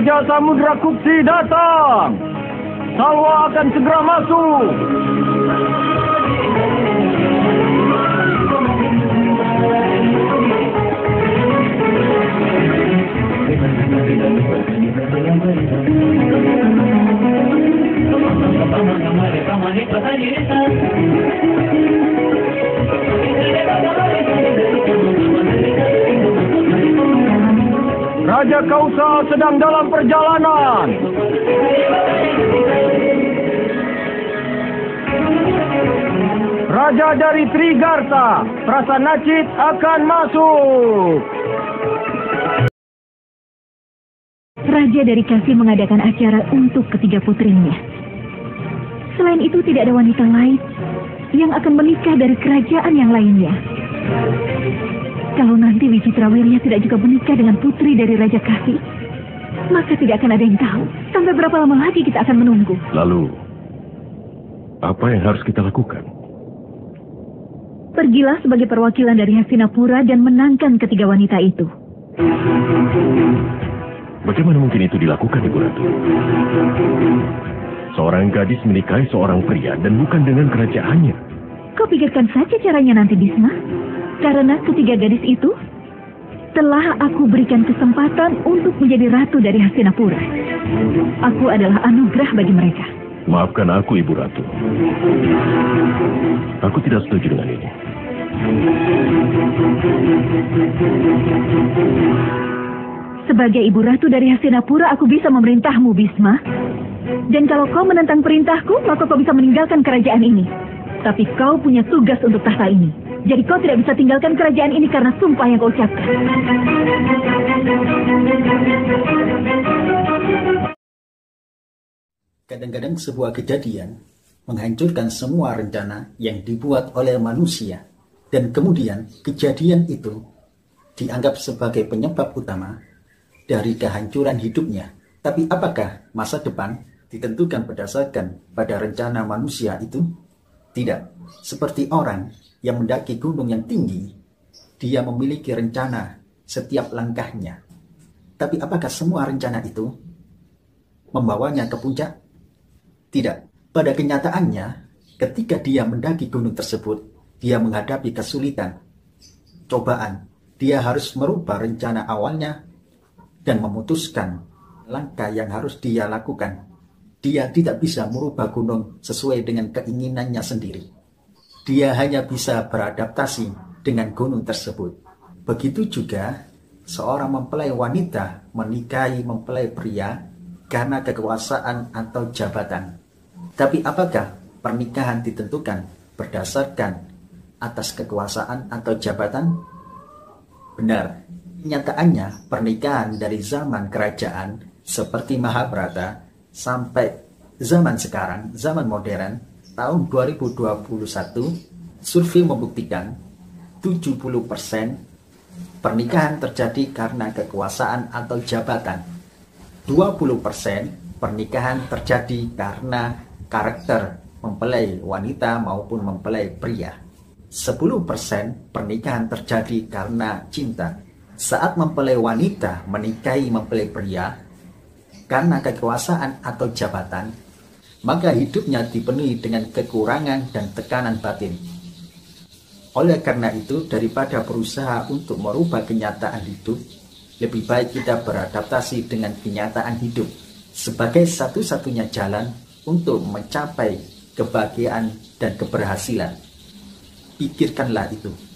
Raja Samudra Kupsi datang. Salwa akan segera masuk. Raja Kausa sedang dalam perjalanan. Raja dari Trigarta, Prasanacit akan masuk. Raja dari Kasi mengadakan acara untuk ketiga putrinya. Selain itu tidak ada wanita lain yang akan menikah dari kerajaan yang lainnya. Kalau nanti Wicitrawirya tidak juga menikah dengan putri dari Raja Kasi, maka tidak akan ada yang tahu. Sampai berapa lama lagi kita akan menunggu. Lalu, apa yang harus kita lakukan? Pergilah sebagai perwakilan dari Hastinapura dan menangkan ketiga wanita itu. Bagaimana mungkin itu dilakukan, Ibu Ratu? Seorang gadis menikahi seorang pria dan bukan dengan kerajaannya. Kau pikirkan saja caranya nanti, Bisma. Karena ketiga gadis itu telah aku berikan kesempatan untuk menjadi ratu dari Hastinapura. Aku adalah anugerah bagi mereka. Maafkan aku, Ibu Ratu. Aku tidak setuju dengan ini. Sebagai ibu ratu dari Hastinapura, aku bisa memerintahmu, Bisma. Dan kalau kau menentang perintahku, maka kau bisa meninggalkan kerajaan ini. Tapi kau punya tugas untuk tahta ini. Jadi kau tidak bisa tinggalkan kerajaan ini karena sumpah yang kau ucapkan. Kadang-kadang sebuah kejadian menghancurkan semua rencana yang dibuat oleh manusia. Dan kemudian kejadian itu dianggap sebagai penyebab utama dari kehancuran hidupnya. Tapi apakah masa depan ditentukan berdasarkan pada rencana manusia itu? Tidak. Seperti orang yang mendaki gunung yang tinggi, dia memiliki rencana setiap langkahnya. Tapi apakah semua rencana itu membawanya ke puncak? Tidak. Pada kenyataannya, ketika dia mendaki gunung tersebut, dia menghadapi kesulitan, cobaan. Dia harus merubah rencana awalnya dan memutuskan langkah yang harus dia lakukan. Dia tidak bisa merubah gunung sesuai dengan keinginannya sendiri. Dia hanya bisa beradaptasi dengan gunung tersebut. Begitu juga seorang mempelai wanita menikahi mempelai pria karena kekuasaan atau jabatan. Tapi apakah pernikahan ditentukan berdasarkan atas kekuasaan atau jabatan? Benar. Nyataannya pernikahan dari zaman kerajaan seperti Mahabharata sampai zaman sekarang, zaman modern, tahun 2021, survei membuktikan 70% pernikahan terjadi karena kekuasaan atau jabatan. 20% pernikahan terjadi karena karakter mempelai wanita maupun mempelai pria. 10% pernikahan terjadi karena cinta. Saat mempelai wanita menikahi mempelai pria karena kekuasaan atau jabatan, maka hidupnya dipenuhi dengan kekurangan dan tekanan batin. Oleh karena itu, daripada berusaha untuk merubah kenyataan hidup, lebih baik kita beradaptasi dengan kenyataan hidup sebagai satu-satunya jalan untuk mencapai kebahagiaan dan keberhasilan. Pikirkanlah itu.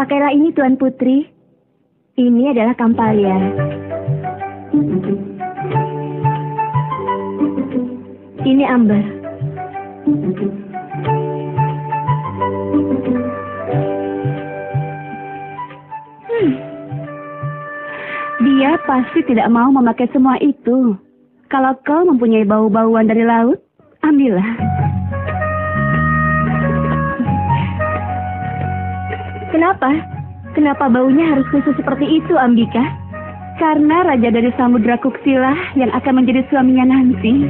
Pakailah ini, Tuan Putri. Ini adalah Kampalia. Ini Amber. pasti tidak mau memakai semua itu. Kalau kau mempunyai bau-bauan dari laut, ambillah. Kenapa? Kenapa baunya harus khusus seperti itu, Ambika? Karena raja dari Samudra Kuksilah yang akan menjadi suaminya nanti.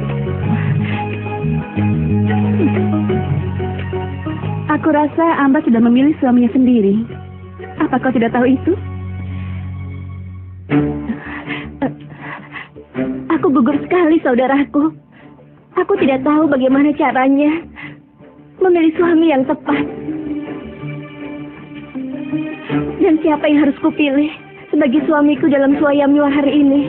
Aku rasa Amba sudah memilih suaminya sendiri. Apa kau tidak tahu itu? Aku gugup sekali, saudaraku. Aku tidak tahu bagaimana caranya memilih suami yang tepat. Dan siapa yang harus kupilih sebagai suamiku dalam suayamnya hari ini?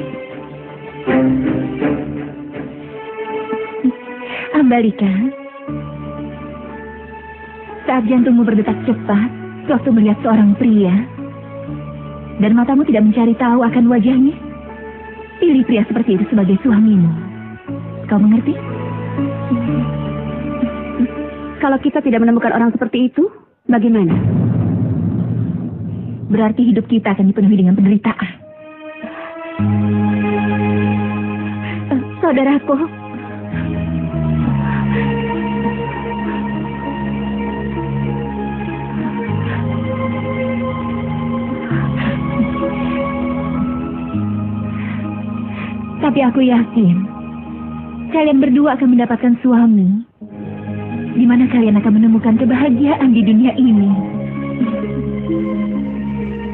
Ambalika, saat jantungmu berdetak cepat waktu melihat seorang pria dan matamu tidak mencari tahu akan wajahnya, pilih pria seperti itu sebagai suamimu. Kau mengerti? Kalau kita tidak menemukan orang seperti itu, bagaimana? Berarti hidup kita akan dipenuhi dengan penderitaan. Saudaraku, tapi aku yakin kalian berdua akan mendapatkan suami di mana kalian akan menemukan kebahagiaan di dunia ini.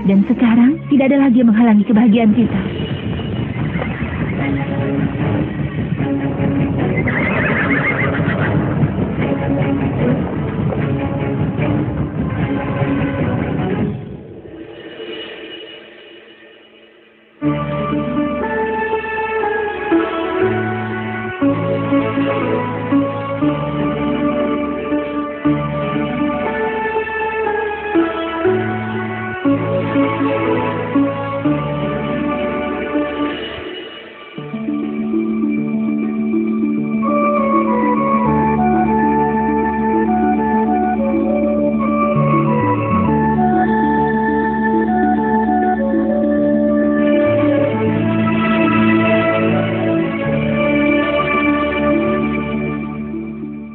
Dan sekarang tidak ada lagi yang menghalangi kebahagiaan kita.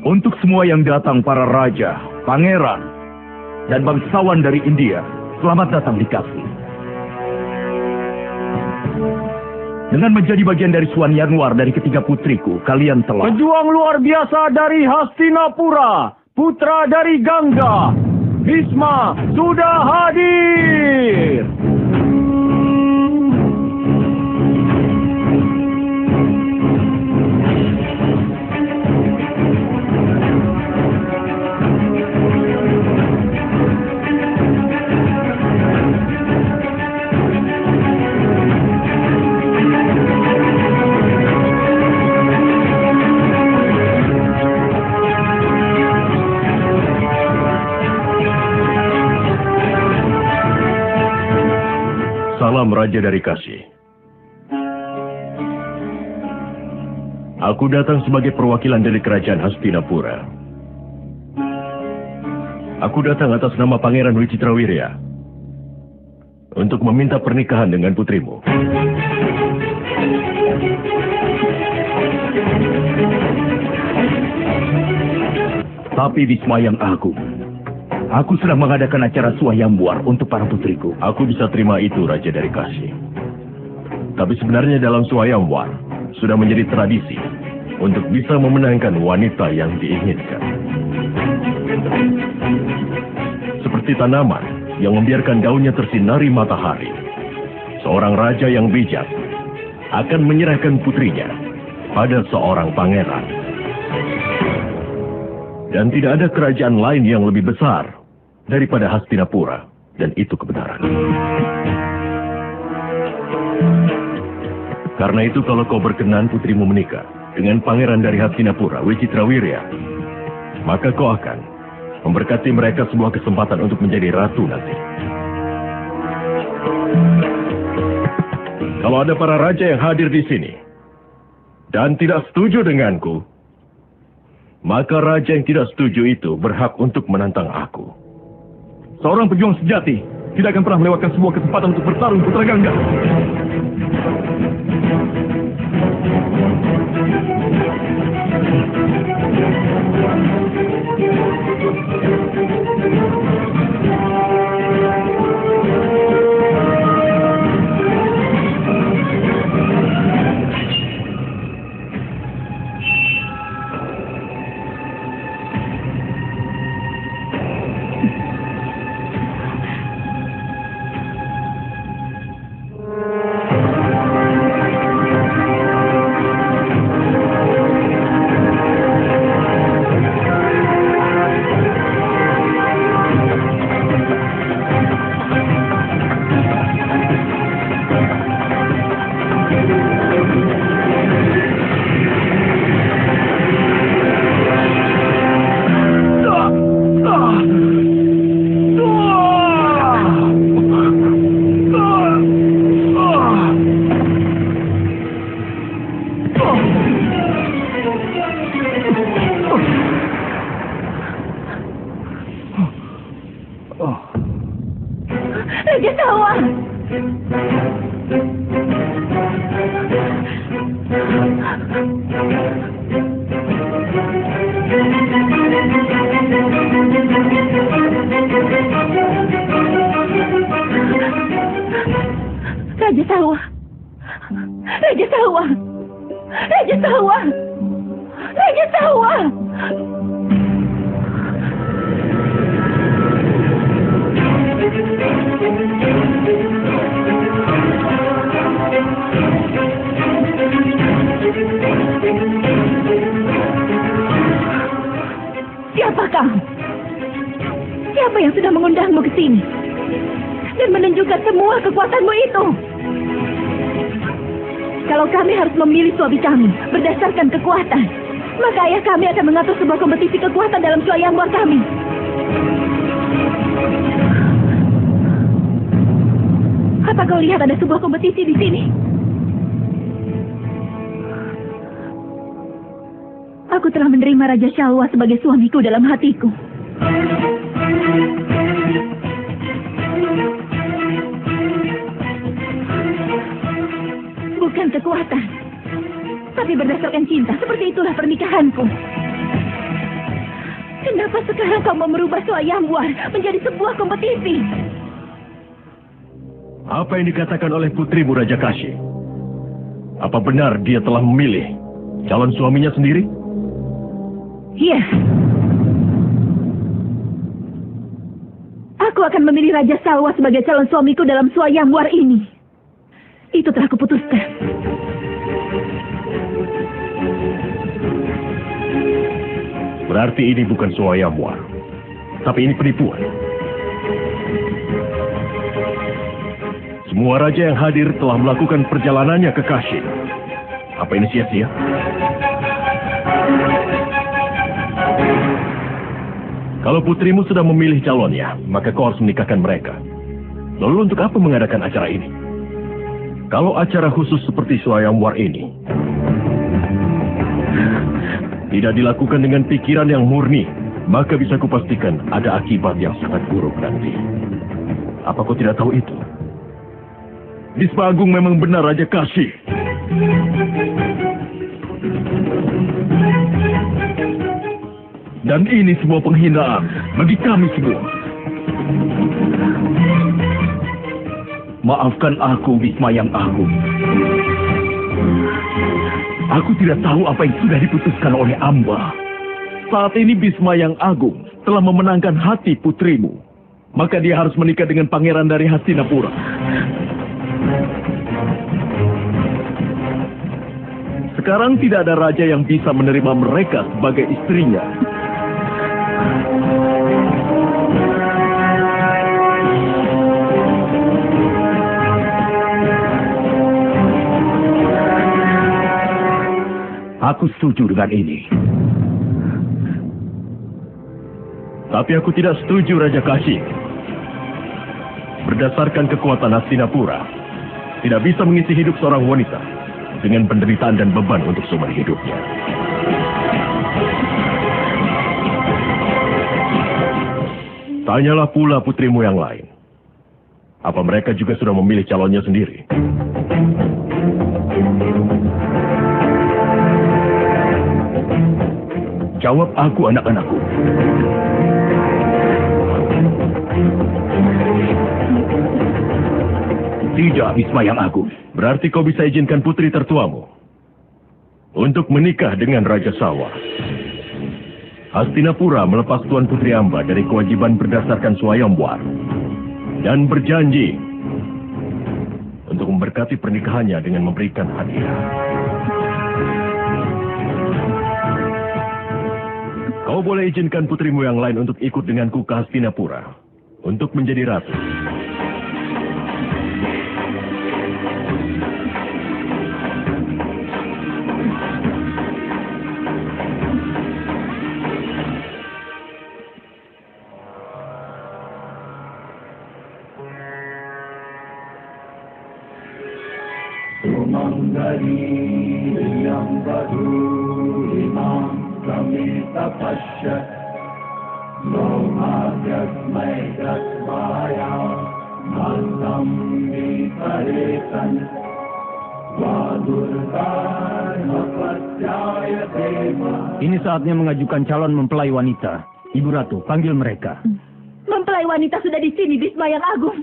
Untuk semua yang datang, para raja, pangeran, dan bangsawan dari India, selamat datang di Kasi. Dengan menjadi bagian dari Suan Yanwar dari ketiga putriku, kalian telah... Pejuang luar biasa dari Hastinapura, putra dari Gangga, Bhisma sudah hadir. Salam Raja dari Kasi. Aku datang sebagai perwakilan dari kerajaan Hastinapura. Aku datang atas nama Pangeran Wicitrawirya untuk meminta pernikahan dengan putrimu. Tapi Bhisma yang agung, aku sedang mengadakan acara swayamwar untuk para putriku. Aku bisa terima itu, Raja dari Kasi. Tapi sebenarnya dalam swayamwar sudah menjadi tradisi untuk bisa memenangkan wanita yang diinginkan. Seperti tanaman yang membiarkan daunnya tersinari matahari, seorang raja yang bijak akan menyerahkan putrinya pada seorang pangeran. Dan tidak ada kerajaan lain yang lebih besar daripada Hastinapura, dan itu kebenaran. Karena itu kalau kau berkenan putrimu menikah dengan pangeran dari Hastinapura, Wicitrawirya, maka kau akan memberkati mereka sebuah kesempatan untuk menjadi ratu nanti. Kalau ada para raja yang hadir di sini dan tidak setuju denganku, maka raja yang tidak setuju itu berhak untuk menantang aku. Seorang pejuang sejati tidak akan pernah melewatkan sebuah kesempatan untuk bertarung putra Gangga. Raja Sawah! Raja Sawah! Raja Sawah! Raja Sawah! Raja Sawah! Siapa kamu? Siapa yang sudah mengundangmu ke sini dan menunjukkan semua kekuatanmu itu? Kalau kami harus memilih suami kami berdasarkan kekuatan, maka ayah kami akan mengatur sebuah kompetisi kekuatan dalam swayamwar kami. Apa kau lihat ada sebuah kompetisi di sini? Aku telah menerima Raja Shalwa sebagai suamiku dalam hatiku. Bukan kekuatan, tapi berdasarkan cinta. Seperti itulah pernikahanku. Kenapa sekarang kau mau merubah swayamwar menjadi sebuah kompetisi? Apa yang dikatakan oleh putrimu Raja Kashi? Apa benar dia telah memilih calon suaminya sendiri? Iya. Aku akan memilih Raja Shalwa sebagai calon suamiku dalam swayamwar ini. Itu telah kuputuskan. Berarti ini bukan swayamwar, tapi ini penipuan. Semua raja yang hadir telah melakukan perjalanannya ke Kashi. Apa ini sia-sia? Kalau putrimu sudah memilih calonnya, maka kau harus menikahkan mereka. Lalu untuk apa mengadakan acara ini? Kalau acara khusus seperti swayamwar ini tidak dilakukan dengan pikiran yang murni, maka bisa kupastikan ada akibat yang sangat buruk nanti. Apa kau tidak tahu itu? Bisma Agung memang benar Raja Kashi. Dan ini semua penghinaan bagi kami semua. Maafkan aku, Bisma yang Agung. Aku tidak tahu apa yang sudah diputuskan oleh Amba. Saat ini Bisma yang Agung telah memenangkan hati putrimu. Maka dia harus menikah dengan pangeran dari Hastinapura. Sekarang tidak ada raja yang bisa menerima mereka sebagai istrinya. Aku setuju dengan ini. Tapi aku tidak setuju, Raja Kashi. Berdasarkan kekuatan Hastinapura, tidak bisa mengisi hidup seorang wanita dengan penderitaan dan beban untuk seumur hidupnya. Tanyalah pula putrimu yang lain. Apa mereka juga sudah memilih calonnya sendiri? Jawab aku, anak-anakku. Tidak, Bisma yang Agung. Berarti kau bisa izinkan putri tertuamu untuk menikah dengan Raja Salwa. Hastinapura melepas Tuan Putri Amba dari kewajiban berdasarkan Swayamwar dan berjanji untuk memberkati pernikahannya dengan memberikan hadiah. Kau boleh izinkan putrimu yang lain untuk ikut denganku ke Hastinapura untuk menjadi ratu. Ini saatnya mengajukan calon mempelai wanita. Ibu Ratu, panggil mereka. Mempelai wanita sudah di sini, Bisma yang Agung.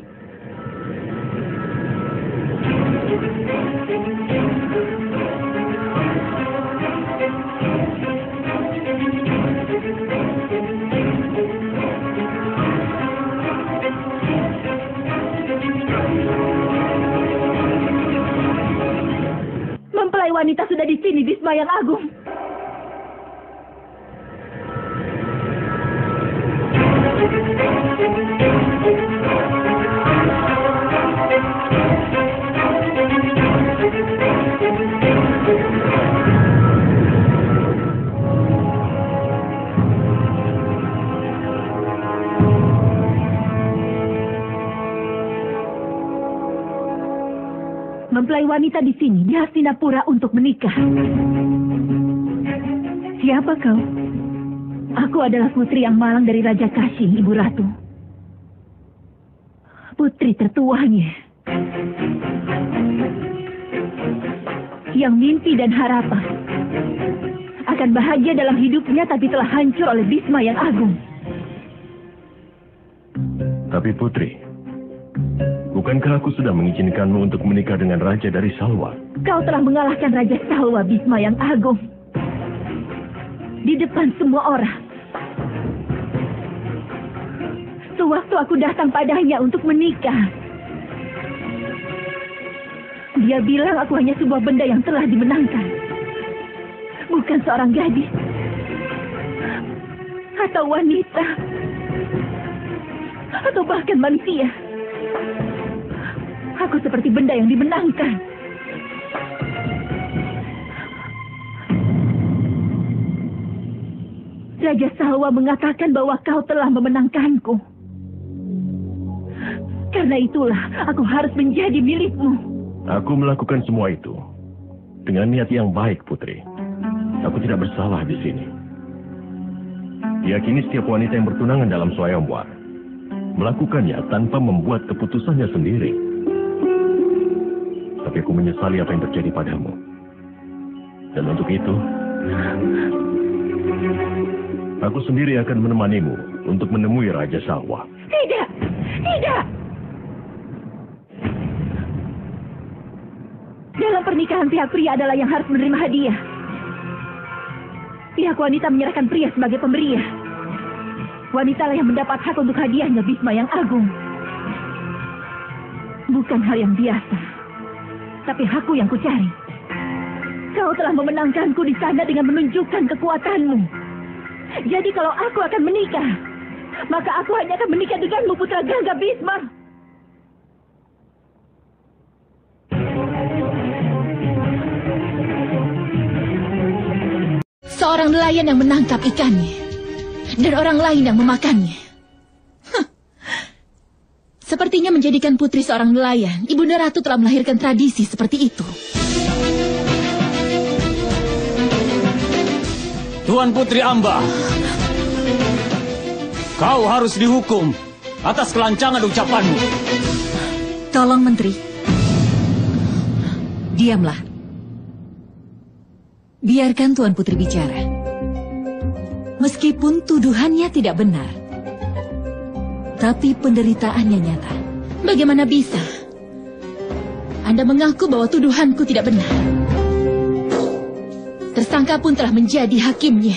Mempelai wanita sudah di sini, Bisma yang Agung. Mempelai wanita di sini, di Hastinapura untuk menikah. Siapa kau? Aku adalah putri yang malang dari Raja Kashi, Ibu Ratu. Putri tertuanya. Yang mimpi dan harapan akan bahagia dalam hidupnya, tapi telah hancur oleh Bisma yang Agung. Tapi putri, bukankah aku sudah mengizinkanmu untuk menikah dengan raja dari Salwa? Kau telah mengalahkan Raja Salwa, Bisma yang Agung. Di depan semua orang. Sewaktu aku datang padanya untuk menikah, dia bilang aku hanya sebuah benda yang telah dimenangkan. Bukan seorang gadis. Atau wanita. Atau bahkan manusia. Aku seperti benda yang dimenangkan. Raja Salwa mengatakan bahwa kau telah memenangkanku. Karena itulah aku harus menjadi milikmu. Aku melakukan semua itu dengan niat yang baik, putri. Aku tidak bersalah di sini. Diyakini setiap wanita yang bertunangan dalam Swayamwar melakukannya tanpa membuat keputusannya sendiri. Tapi aku menyesali apa yang terjadi padamu. Dan untuk itu, aku sendiri akan menemanimu untuk menemui Raja Salwa. Tidak! Tidak! Dalam pernikahan pihak pria adalah yang harus menerima hadiah. Pihak wanita menyerahkan pria sebagai pemberiah. Wanitalah yang mendapat hak untuk hadiahnya, Bisma yang Agung. Bukan hal yang biasa, tapi hakku yang kucari. Kau telah memenangkanku di sana dengan menunjukkan kekuatanmu. Jadi kalau aku akan menikah, maka aku hanya akan menikah denganmu, Putra Gangga Bisma. Seorang nelayan yang menangkap ikannya dan orang lain yang memakannya. Sepertinya menjadikan putri seorang nelayan, Ibunda Ratu telah melahirkan tradisi seperti itu. Tuan Putri Amba, kau harus dihukum atas kelancangan ucapanmu. Tolong, Menteri. Diamlah. Biarkan Tuan Putri bicara. Meskipun tuduhannya tidak benar, tapi penderitaannya nyata. Bagaimana bisa? Anda mengaku bahwa tuduhanku tidak benar. Tersangka pun telah menjadi hakimnya.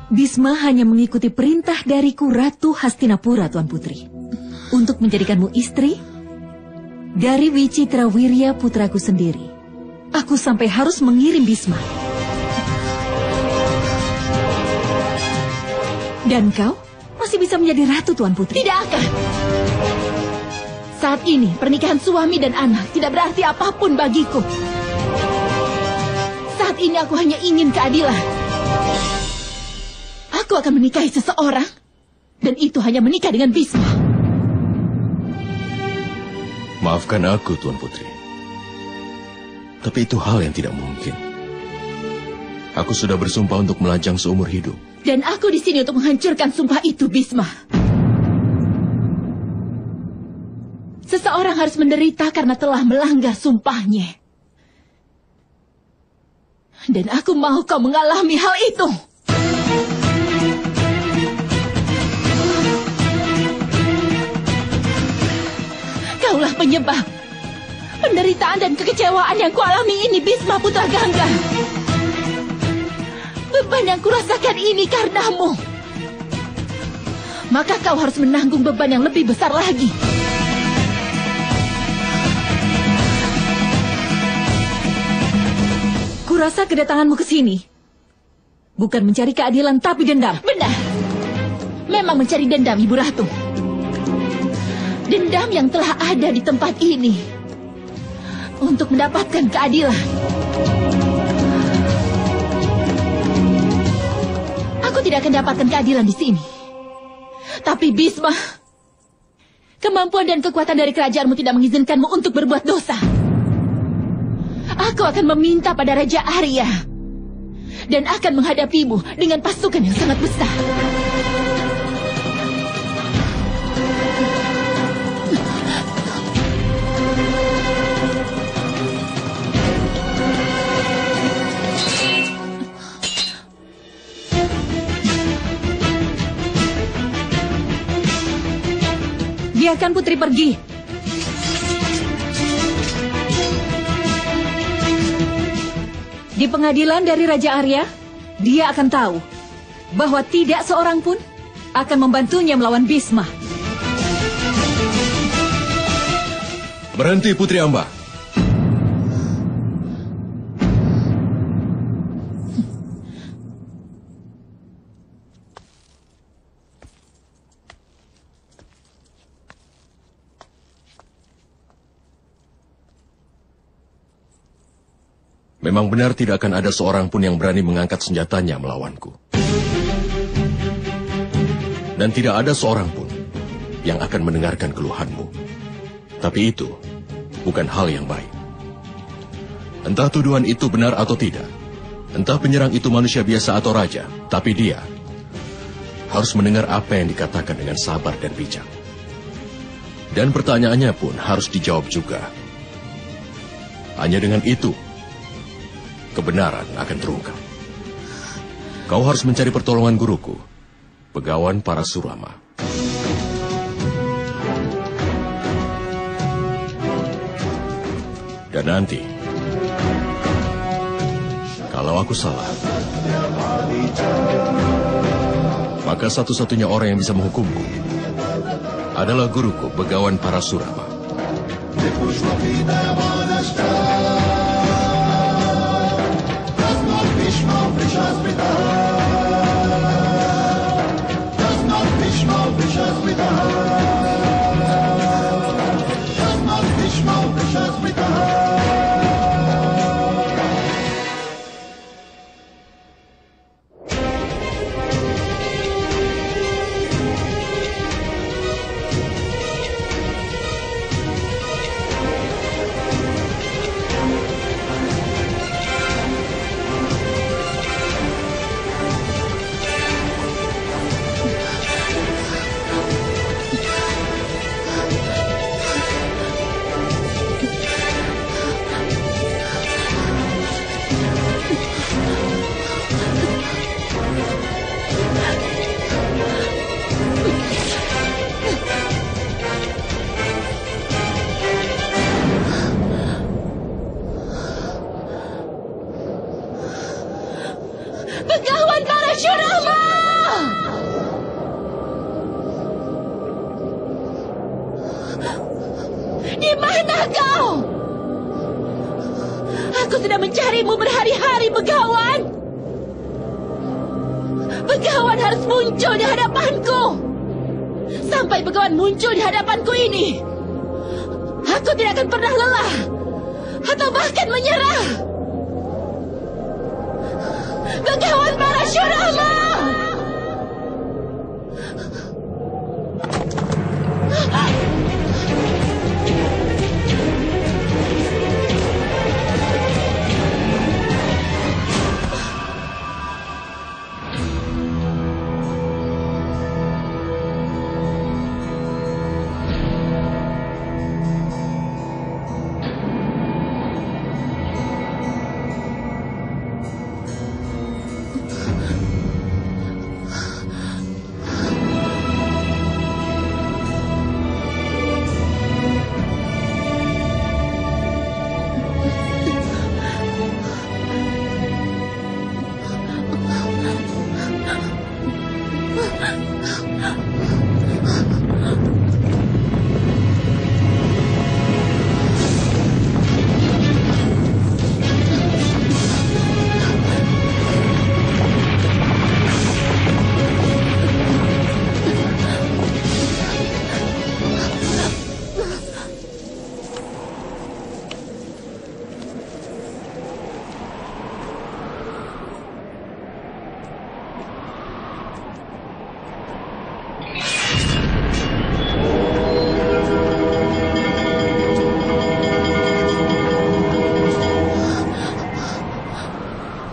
Bisma hanya mengikuti perintah dariku Ratu Hastinapura, Tuan Putri, untuk menjadikanmu istri dari Wicitrawirya putraku sendiri. Aku sampai harus mengirim Bisma. Dan kau masih bisa menjadi ratu, Tuan Putri. Tidak akan. Saat ini pernikahan suami dan anak tidak berarti apapun bagiku. Saat ini aku hanya ingin keadilan. Aku akan menikahi seseorang, dan itu hanya menikah dengan Bisma. Maafkan aku, Tuan Putri. Tapi itu hal yang tidak mungkin. Aku sudah bersumpah untuk melajang seumur hidup. Dan aku di sini untuk menghancurkan sumpah itu, Bisma. Seseorang harus menderita karena telah melanggar sumpahnya. Dan aku mau kau mengalami hal itu. Kaulah penyebab penderitaan dan kekecewaan yang kualami ini, Bisma Putra Gangga. Beban yang kurasakan ini karenamu. Maka kau harus menanggung beban yang lebih besar lagi. Kurasa kedatanganmu ke sini bukan mencari keadilan, tapi dendam. Benar. Memang mencari dendam, Ibu Ratu. Dendam yang telah ada di tempat ini untuk mendapatkan keadilan. Aku tidak akan dapatkan keadilan di sini. Tapi Bisma, kemampuan dan kekuatan dari kerajaanmu tidak mengizinkanmu untuk berbuat dosa. Aku akan meminta pada Raja Arya dan akan menghadapimu dengan pasukan yang sangat besar. Biarkan putri pergi. Di pengadilan dari Raja Arya, dia akan tahu bahwa tidak seorang pun akan membantunya melawan Bisma. Berhenti, Putri Amba. Memang benar tidak akan ada seorang pun yang berani mengangkat senjatanya melawanku. Dan tidak ada seorang pun yang akan mendengarkan keluhanmu. Tapi itu bukan hal yang baik. Entah tuduhan itu benar atau tidak, entah penyerang itu manusia biasa atau raja, tapi dia harus mendengar apa yang dikatakan dengan sabar dan bijak. Dan pertanyaannya pun harus dijawab juga. Hanya dengan itu kebenaran akan terungkap. Kau harus mencari pertolongan guruku, Begawan Parasurama. Dan nanti, kalau aku salah, maka satu-satunya orang yang bisa menghukumku adalah guruku, Begawan Parasurama. mana kau? Aku sudah mencarimu berhari-hari, Begawan. Begawan harus muncul di hadapanku. Sampai Begawan muncul di hadapanku ini, aku tidak akan pernah lelah atau bahkan menyerah. Begawan Parasyurama!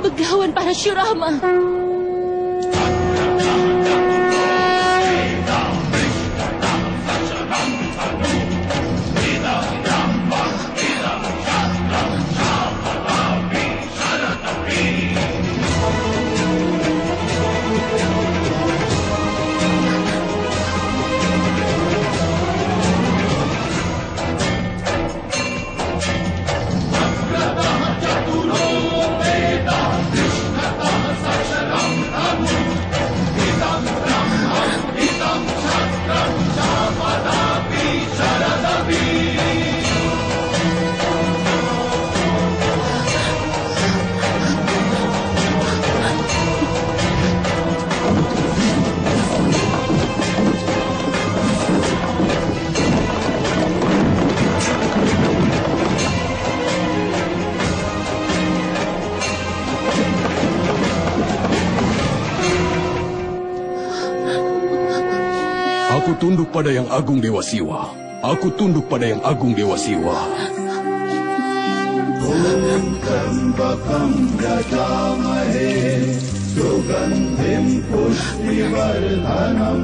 Begawan Parasyurama. Aku tunduk pada Yang Agung Dewa Siwa. Aku tunduk pada Yang Agung Dewa Siwa. Om Trambakam Yajamahe Sugandhim Pushtivardhanam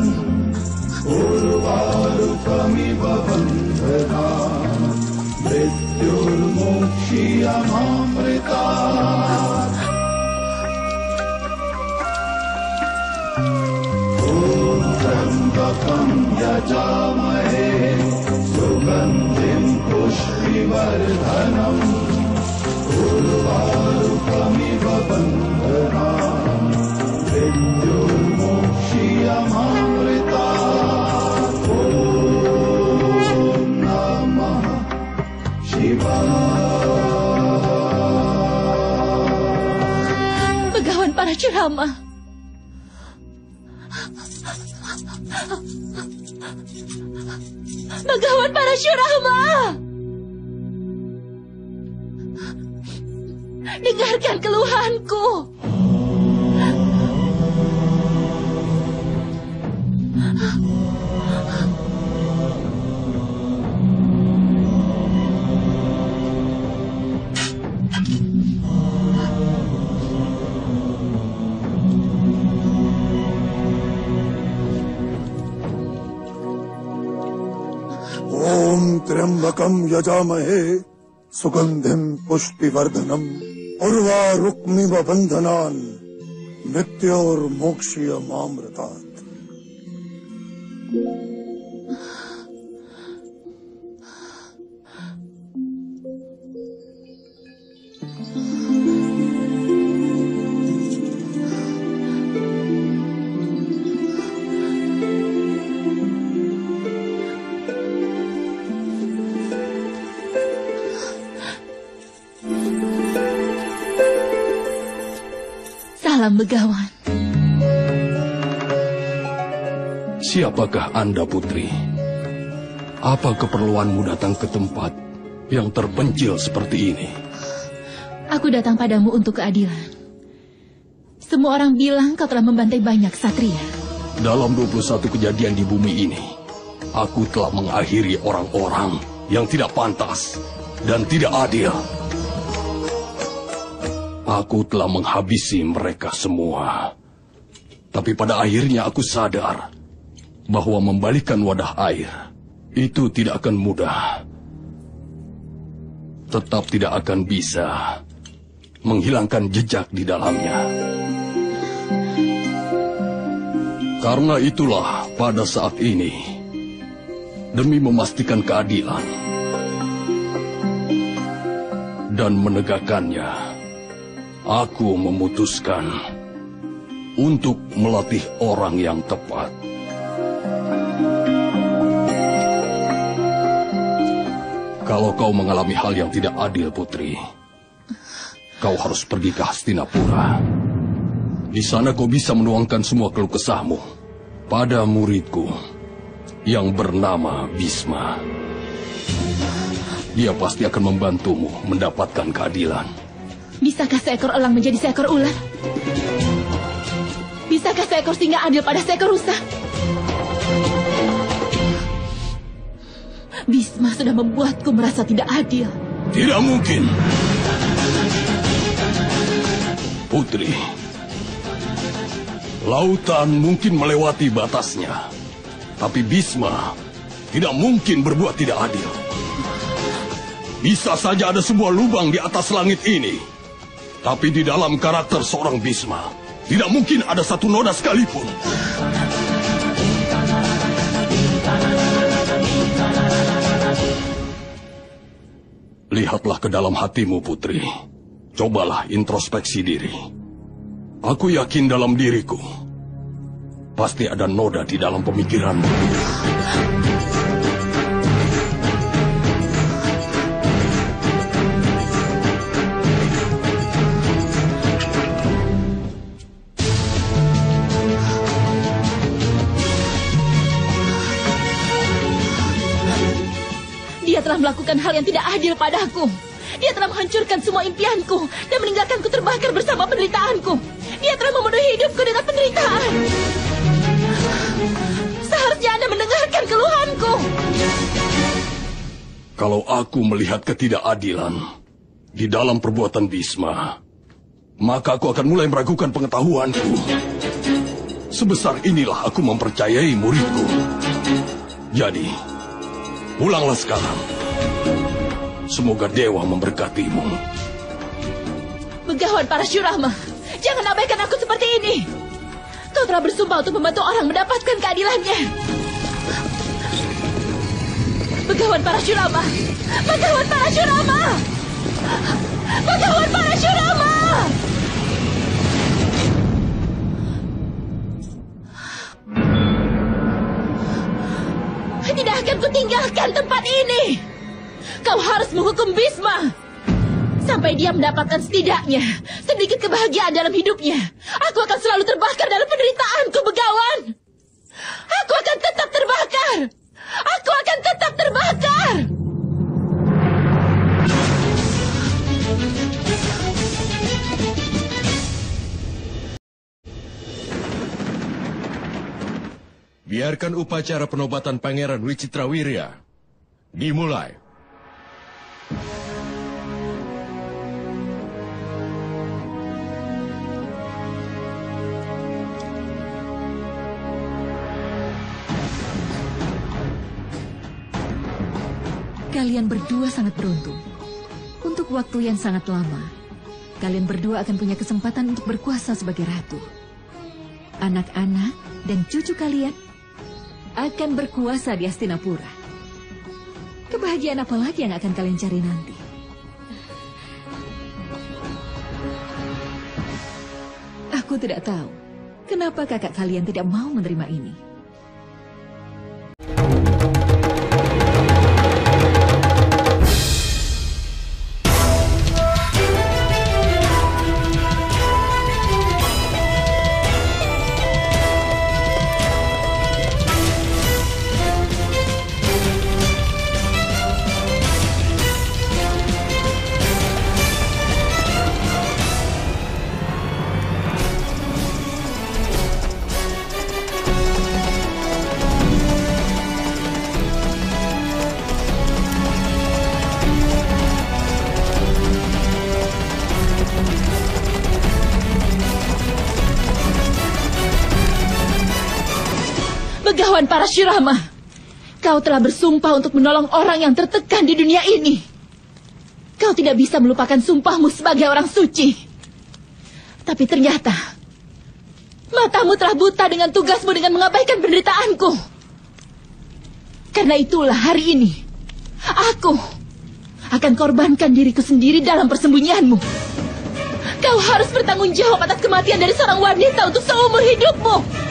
Urvarukamiv Bandhanam Mrityurmukshiyamamritat. Om Trambakam Yajamahe Sugandhim Pushtivardhanam Urvarukamiv Bandhanam Mrityurmukshiyamamritat. Om Namah Shivaya. Begawan Parasyurama. Begawan Parasyurama. Dengarkan keluhanku. Om Trambakam Yajamahe Sugandhim Pushtivardhanam Urvarukmiv Bandhanan Mrityurmukshiyamamritat. malam, Begawan. Siapakah Anda, Putri? Apa keperluanmu datang ke tempat yang terpencil seperti ini? Aku datang padamu untuk keadilan. Semua orang bilang kau telah membantai banyak satria. Dalam 21 kejadian di bumi ini, aku telah mengakhiri orang-orang yang tidak pantas dan tidak adil. Aku telah menghabisi mereka semua. Tapi pada akhirnya aku sadar bahwa membalikan wadah air itu tidak akan mudah. Tetap tidak akan bisa menghilangkan jejak di dalamnya. Karena itulah pada saat ini, demi memastikan keadilan dan menegakkannya, aku memutuskan untuk melatih orang yang tepat. Kalau kau mengalami hal yang tidak adil, Putri, kau harus pergi ke Hastinapura. Di sana kau bisa menuangkan semua keluh kesahmu pada muridku yang bernama Bisma. Dia pasti akan membantumu mendapatkan keadilan. Bisakah seekor elang menjadi seekor ular? Bisakah seekor singa adil pada seekor rusa? Bisma sudah membuatku merasa tidak adil. Tidak mungkin. Putri, lautan mungkin melewati batasnya, tapi Bisma tidak mungkin berbuat tidak adil. Bisa saja ada sebuah lubang di atas langit ini, tapi di dalam karakter seorang Bisma tidak mungkin ada satu noda sekalipun. Lihatlah ke dalam hatimu, Putri. Cobalah introspeksi diri. Aku yakin dalam diriku pasti ada noda di dalam pemikiranmu. Dia telah melakukan hal yang tidak adil padaku. Dia telah menghancurkan semua impianku dan meninggalkanku terbakar bersama penderitaanku. Dia telah memenuhi hidupku dengan penderitaan. Seharusnya Anda mendengarkan keluhanku. Kalau aku melihat ketidakadilan di dalam perbuatan Bisma, maka aku akan mulai meragukan pengetahuanku. Sebesar inilah aku mempercayai muridku. Jadi, pulanglah sekarang. Semoga dewa memberkatimu. Begawan Parasyurama, jangan abaikan aku seperti ini. Kau telah bersumpah untuk membantu orang mendapatkan keadilannya. Begawan Parasyurama, Begawan Parasyurama, Begawan Parasyurama. Tidak akan kutinggalkan tempat ini. Kau harus menghukum Bisma sampai dia mendapatkan setidaknya sedikit kebahagiaan dalam hidupnya. Aku akan selalu terbakar dalam penderitaanku, Begawan. Aku akan tetap terbakar. Aku akan tetap terbakar. Biarkan upacara penobatan Pangeran Wicitrawirya dimulai. Kalian berdua sangat beruntung. Untuk waktu yang sangat lama, kalian berdua akan punya kesempatan untuk berkuasa sebagai ratu. Anak-anak dan cucu kalian akan berkuasa di Hastinapura. Kebahagiaan apa lagi yang akan kalian cari nanti? Aku tidak tahu kenapa kakak kalian tidak mau menerima ini. Pahlawan Parashurama, kau telah bersumpah untuk menolong orang yang tertekan di dunia ini. Kau tidak bisa melupakan sumpahmu sebagai orang suci. Tapi ternyata matamu telah buta dengan tugasmu dengan mengabaikan penderitaanku. Karena itulah hari ini aku akan korbankan diriku sendiri dalam persembunyianmu. Kau harus bertanggung jawab atas kematian dari seorang wanita untuk seumur hidupmu.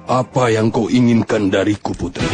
Apa yang kau inginkan dariku, putri?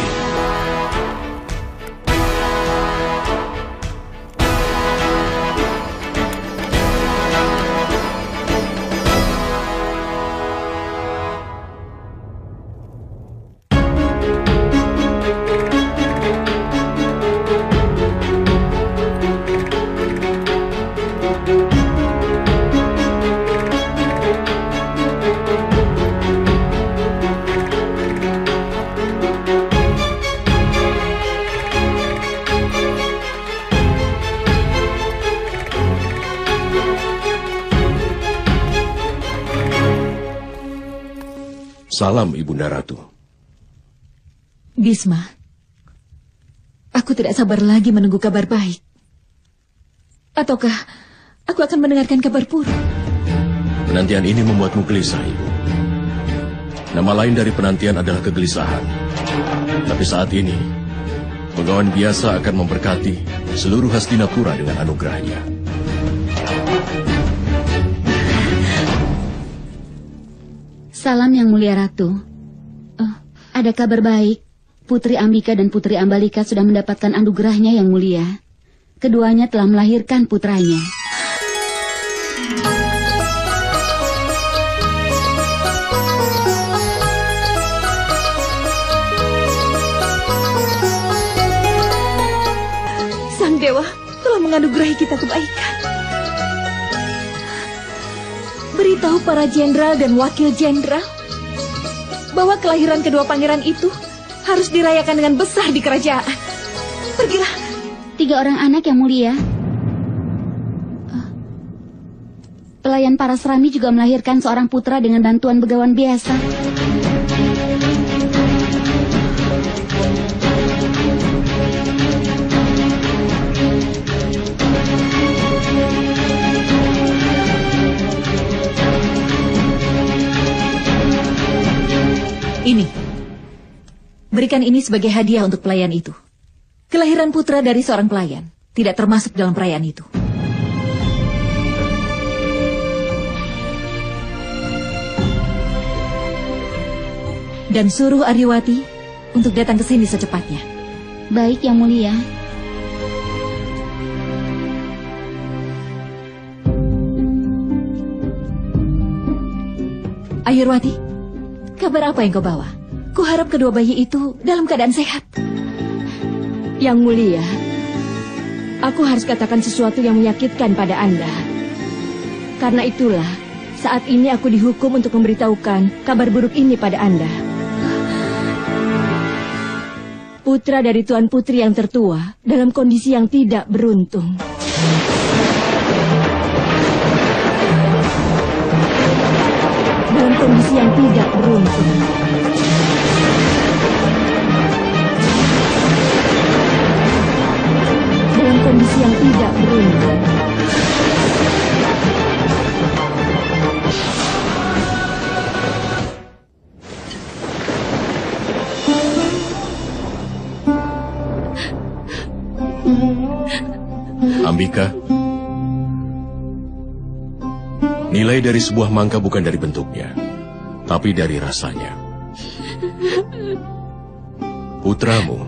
Salam, Ibunda Ratu. Bisma, aku tidak sabar lagi menunggu kabar baik. Ataukah aku akan mendengarkan kabar buruk? Penantian ini membuatmu gelisah, Ibu. Nama lain dari penantian adalah kegelisahan. Tapi saat ini, Begawan biasa akan memberkati seluruh Hastinapura dengan anugerahnya. Salam Yang Mulia Ratu. Ada kabar baik. Putri Ambika dan Putri Ambalika sudah mendapatkan anugerahnya Yang Mulia. Keduanya telah melahirkan putranya. Sang Dewa telah menganugerahi kita kebaikan. Beritahu para jenderal dan wakil jenderal bahwa kelahiran kedua pangeran itu harus dirayakan dengan besar di kerajaan. Pergilah. 3 orang anak Yang Mulia. Pelayan Parasrami juga melahirkan seorang putra dengan bantuan Begawan biasa. Ini, berikan ini sebagai hadiah untuk pelayan itu. Kelahiran putra dari seorang pelayan tidak termasuk dalam perayaan itu. Dan suruh Aryawati untuk datang ke sini secepatnya. Baik, Yang Mulia. Aryawati, kabar apa yang kau bawa? Kuharap kedua bayi itu dalam keadaan sehat. Yang Mulia, aku harus katakan sesuatu yang menyakitkan pada Anda. Karena itulah, saat ini aku dihukum untuk memberitahukan kabar buruk ini pada Anda. Putra dari Tuan Putri yang tertua dalam kondisi yang tidak beruntung. yang tidak beruntung. Dalam kondisi yang tidak beruntung. Ambika, nilai dari sebuah mangga bukan dari bentuknya, tapi dari rasanya. Putramu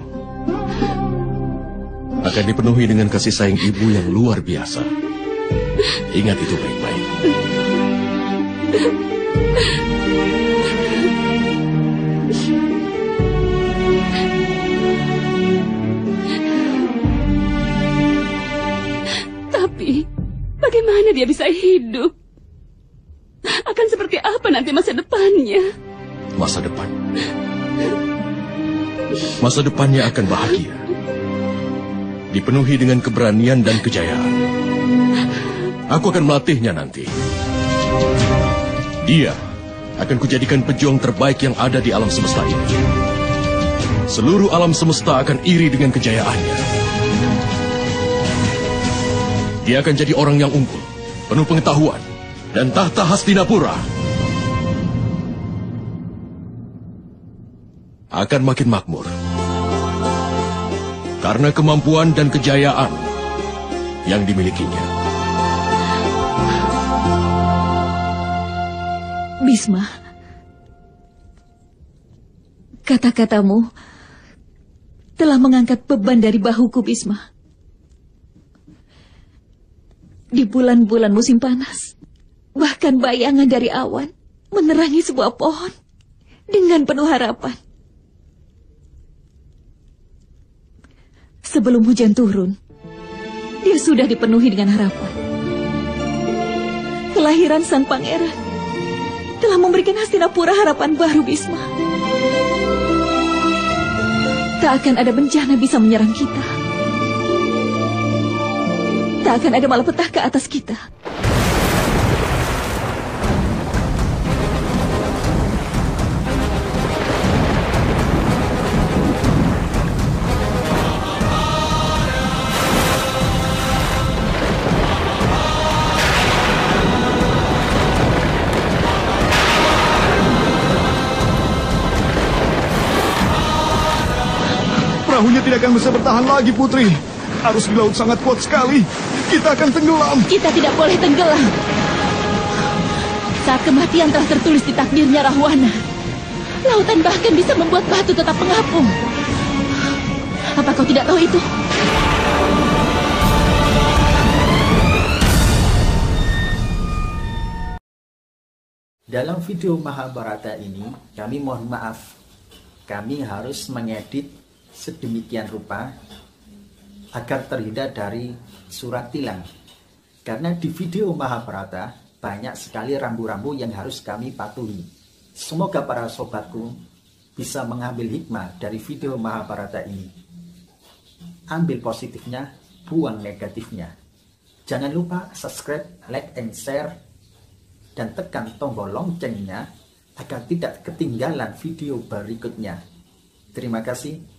akan dipenuhi dengan kasih sayang ibu yang luar biasa. Ingat itu baik-baik. Tapi, bagaimana dia bisa hidup? Akan seperti apa nanti masa depannya? Masa depan. Masa depannya akan bahagia. Dipenuhi dengan keberanian dan kejayaan. Aku akan melatihnya nanti. Dia akan kujadikan pejuang terbaik yang ada di alam semesta ini. Seluruh alam semesta akan iri dengan kejayaannya. Dia akan jadi orang yang unggul, penuh pengetahuan, dan tahta Hastinapura akan makin makmur. Karena kemampuan dan kejayaan yang dimilikinya. Bisma, kata-katamu telah mengangkat beban dari bahuku, Bisma. Di bulan-bulan musim panas, bahkan bayangan dari awan menerangi sebuah pohon dengan penuh harapan. Sebelum hujan turun, dia sudah dipenuhi dengan harapan. Kelahiran sang pangeran telah memberikan Hastinapura harapan baru, Bisma. Tak akan ada bencana bisa menyerang kita. Tak akan ada malapetaka atas kita. Perahunya tidak akan bisa bertahan lagi, Putri. Arus di laut sangat kuat sekali. Kita akan tenggelam. Kita tidak boleh tenggelam. Saat kematian telah tertulis di takdirnya Rahwana, lautan bahkan bisa membuat batu tetap mengapung. Apa kau tidak tahu itu? Dalam video Mahabharata ini, kami mohon maaf. Kami harus mengedit sedemikian rupa agar terhindar dari surat tilang. Karena di video Mahabharata banyak sekali rambu-rambu yang harus kami patuhi. Semoga para sobatku bisa mengambil hikmah dari video Mahabharata ini. Ambil positifnya, buang negatifnya. Jangan lupa subscribe, like, and share, dan tekan tombol loncengnya agar tidak ketinggalan video berikutnya. Terima kasih.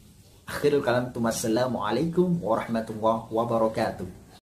Akhirul kalam, assalamualaikum warahmatullahi wabarakatuh.